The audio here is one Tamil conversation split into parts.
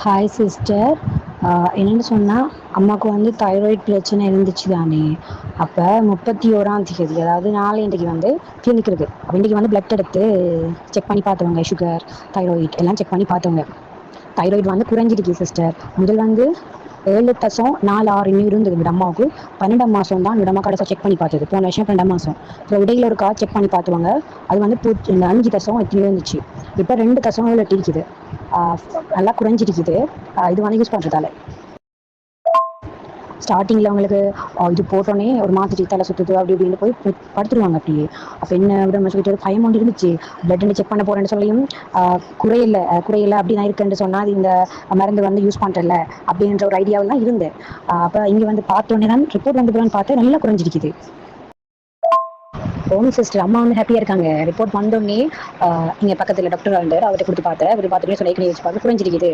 Hi sister. என்னென்னு சொன்னால் அம்மாவுக்கு வந்து தைராய்டு பிரச்சனை இருந்துச்சு தானே. அப்போ 31ஆம் தேதி, அதாவது நாளைக்கு வந்து கிளினிக் இருக்குது. அப்போ இன்றைக்கி வந்து பிளட் எடுத்து செக் பண்ணி பார்த்தவங்க. சுகர், தைராய்டு எல்லாம் செக் பண்ணி பார்த்தவங்க. தைராய்டு வந்து குறைஞ்சிருக்கு சிஸ்டர். முதல் வந்து 7.46 இன்னும் இருந்தது எங்கள் அம்மாவுக்கு. 12ஆம் மாதம் தான் எங்கள் அம்மா கடைசியாக செக் பண்ணி பார்த்தது. போன வருஷம் 12ஆம் மாதம். அப்புறம் இடையில ஒரு செக் பண்ணி பார்த்துவாங்க. அது வந்து 5 இருந்துச்சு. இப்போ 2.7 இருக்குது. நல்லா குறைஞ்சிருக்குது. இது வந்து யூஸ் பண்ணுறதால ஸ்டார்டிங்கில் அவங்களுக்கு இது போட்டோன்னே ஒரு மாதிரி தலை சுற்றுது அப்படி இப்படின்னு போய் படுத்துருவாங்க அப்படியே. அப்போ என்ன விட சொல்லிட்டு ஒரு பயம் ஒன்று இருந்துச்சு. பிளட் செக் பண்ண போகிறேன்னு சொல்லியும் குறையில்லை அப்படி நான் இருக்குன்னு சொன்னால் அது இந்த மருந்து வந்து யூஸ் பண்ணுறல அப்படின்ற ஒரு ஐடியாவெல்லாம் இருந்தேன். அப்போ இங்கே வந்து பார்த்தோன்னே தான் ரிப்போர்ட் வந்து போகலான்னு பார்த்தா நல்லா குறைஞ்சிருக்குது. ஓம் சிஸ்டர், அம்மா வந்து ஹாப்பியாக இருக்காங்க. ரிப்போர்ட் வந்தோடனே இங்கே பக்கத்தில் டாக்டர் வந்தார். அவர்கிட்ட கொடுத்து பார்த்தேன். அவர் பார்த்துட்டு சொல்லி வச்சு பார்த்து குறைஞ்சிருக்குது,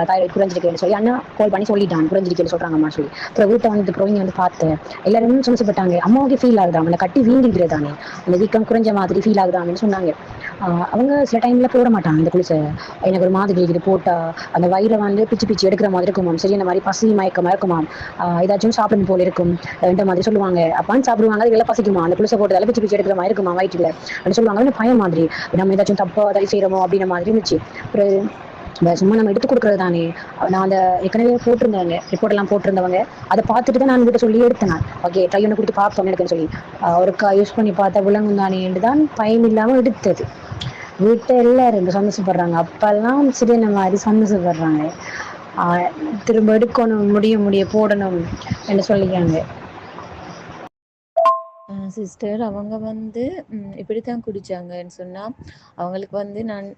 தைராய்டு குறைஞ்சிருக்குன்னு சொல்லி அண்ணா கால் பண்ணி சொல்லிட்டான் குறைஞ்சிருக்குன்னு சொல்கிறாங்க அம்மா சொல்லி. அப்புறம் வீட்டை வந்து அப்புறம் இங்கே வந்து பார்த்தேன். எல்லாருமே சந்தோஷப்பட்டாங்க. அம்மாவுக்கு ஃபீல் ஆகுதான் அந்த கட்டி வீங்கிருக்கிறது தானே, அந்த வீக்கம் குறைஞ்ச மாதிரி ஃபீல் ஆகுதான்னு சொன்னாங்க. அவங்க சில டைமில் போட மாட்டாங்க இந்த குளிசை. எனக்கு ஒரு மாதிரி இது போட்டால் அந்த வயிறை வந்து பிச்சு பிச்சு எடுக்கிற மாதிரி இருக்குமாம். சரி, இந்த மாதிரி பசி மயக்கமாக இருக்குமாம். ஏதாச்சும் சாப்பிடும் போல இருக்கும் இந்த மாதிரி சொல்லுவாங்க. அப்பான்னு சாப்பிடுவாங்க, அது எல்லாம் பசிக்குமா, அந்த குளிசை போட்டதால பிச்சு பிச்சு எடுக்கிற மாதிரி இருக்குமா வயிற்றுல அப்படின்னு சொல்லுவாங்க. பயம் மாதிரி நம்ம ஏதாச்சும் தப்பா அதை செய்யறோமோ அப்படின்ற மாதிரி இருந்துச்சு. அப்புறம் சும்மா நம்ம எடுத்து கொடுக்குறது தானே. நான் அந்த ஏற்கனவே போட்டிருந்தாங்க ரிப்போர்ட் எல்லாம் போட்டிருந்தவங்க. அதை பார்த்துட்டு தான் நான் கிட்ட சொல்லி எடுத்தேன். ஓகே, ட்ரை ஒன்று கொடுத்து பார்ப்போம் எனக்குன்னு சொல்லி ஒருக்கா யூஸ் பண்ணி பார்த்தா விலங்கும் தானே என்று தான் பயம் இல்லாமல் எடுத்தது. வீட்டை எல்லாரும் சந்தோஷப்படுறாங்க. அப்பெல்லாம் சிறிய மாதிரி சந்தோஷப்படுறாங்க. திரும்ப எடுக்கணும், முடிய போடணும் என்று சொல்லிக்காங்க. சிஸ்டர் அவங்க வந்து இப்படித்தான் குடிச்சாங்கன்னு சொன்னா, அவங்களுக்கு வந்து நான்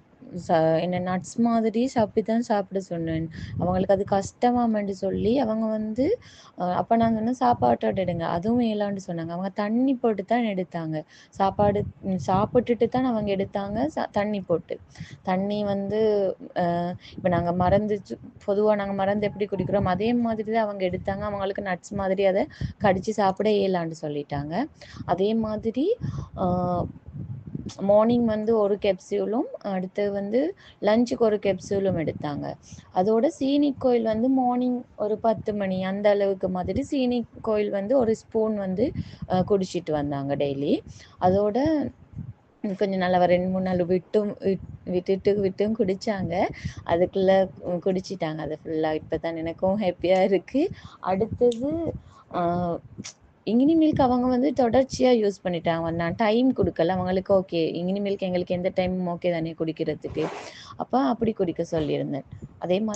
என்ன நட்ஸ் மாதிரி தான் சாப்பிட சொன்னேன். அவங்களுக்கு அது கஷ்டமாமன்னு சொல்லி அவங்க வந்து அப்போ நான் சொன்னேன் சாப்பாட்டோட எடுங்க, அதுவும் மேலான்னு சொன்னாங்க. அவங்க தண்ணி போட்டு தான் எடுத்தாங்க. சாப்பாடு சாப்பிட்டுட்டு தான் அவங்க எடுத்தாங்க. தண்ணி போட்டு தண்ணி வந்து இப்போ நாங்கள் மருந்து பொதுவாக நாங்கள் மருந்து எப்படி குடிக்கிறோம் அதே மாதிரி தான் அவங்க எடுத்தாங்க. அவங்களுக்கு நட்ஸ் மாதிரி அதை கடிச்சு சாப்பிட இயலான்னு சொல்லிட்டாங்க. அதே மாதிரி மார்னிங் வந்து ஒரு கேப்சியூலும் அடுத்து வந்து லஞ்சுக்கு ஒரு கேப்சியூலும் எடுத்தாங்க. அதோட சீனி கோயில் வந்து மார்னிங் ஒரு 10 மணி அந்த அளவுக்கு மாதிரி சீனி கோயில் வந்து ஒரு ஸ்பூன் வந்து குடிச்சிட்டு வந்தாங்க டெய்லி. அதோட கொஞ்சம் நல்லா 2-3 நாள் விட்டும் குடித்தாங்க. அதுக்குள்ளே குடிச்சிட்டாங்க அதை ஃபுல்லாக. இப்போ தான் எனக்கும் ஹாப்பியாக இருக்குது. அடுத்தது இங்கினி மில்க் அவங்க வந்து தொடர்ச்சியாக யூஸ் பண்ணிட்டாங்க. நான் டைம் கொடுக்கல அவங்களுக்கு. ஓகே, இங்கினி மில்க் எங்களுக்கு எந்த டைமும் ஓகே தானே குடிக்கிறதுக்கு. அப்போ அப்படி குடிக்க சொல்லியிருந்தேன். அதே மாதிரி